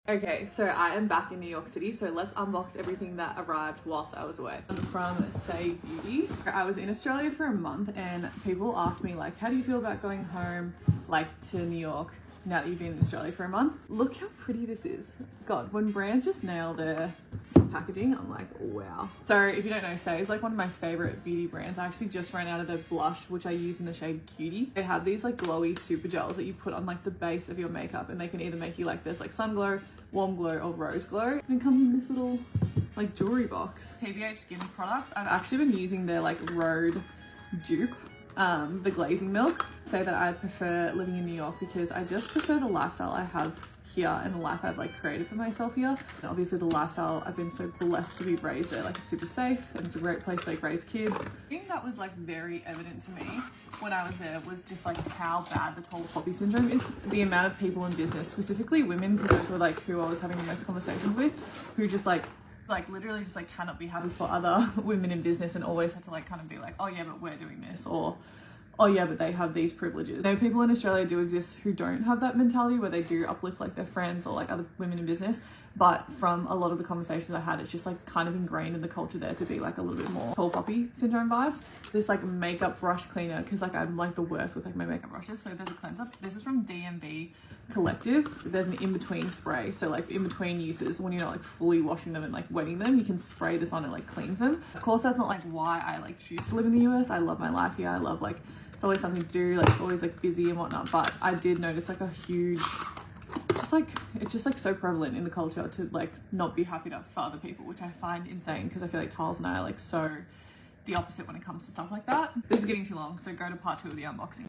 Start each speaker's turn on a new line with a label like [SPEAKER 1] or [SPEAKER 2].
[SPEAKER 1] Okay, so I am back in New York City, so let's unbox everything that arrived whilst I was away. I'm from Hiii Beauty. I was in Australia for a month and people asked me like, how do you feel about going home like to New York now that you've been in Australia for a month? Look how pretty this is. God, when brands just nail their packaging, I'm like, wow. So if you don't know, Hiii is like one of my favorite beauty brands. I actually just ran out of their blush, which I use in the shade Cutie. They have these like glowy super gels that you put on like the base of your makeup, and they can either make you like this like sun glow, warm glow, or rose glow. And it comes in this little like jewelry box. TBH Skin products. I've actually been using their like Road dupe, the glazing milk. Say that I prefer living in New York because I just prefer the lifestyle I have here and the life I've like created for myself here. And obviously the lifestyle I've been so blessed to be raised there. Like it's super safe and it's a great place to like raise kids. The thing that was like very evident to me when I was there was just like how bad the tall poppy syndrome is. The amount of people in business, specifically women, because those were like who I was having the most conversations with, who just like literally just like cannot be happy for other women in business and always had to like kind of be like, oh yeah, but we're doing this, or oh yeah, but they have these privileges. I know people in Australia do exist who don't have that mentality, where they do uplift like their friends or like other women in business, but from a lot of the conversations I had, it's just like kind of ingrained in the culture there to be like a little bit more tall poppy syndrome vibes. This like makeup brush cleaner, because like I'm like the worst with like my makeup brushes. So there's a cleanser. This is from DMB Collective. There's an in-between spray, so like in between uses, when you're not like fully washing them and like wetting them, you can spray this on and like cleans them. Of course, that's not like why I like choose to live in the US. I love my life here. I love like it's always something to do, like it's always like busy and whatnot, but I did notice like a huge, just like it's just like so prevalent in the culture to like not be happy for other people, which I find insane, because I feel like Tiles and I are like so the opposite when it comes to stuff like that. This is getting too long, so go to part 2 of the unboxing.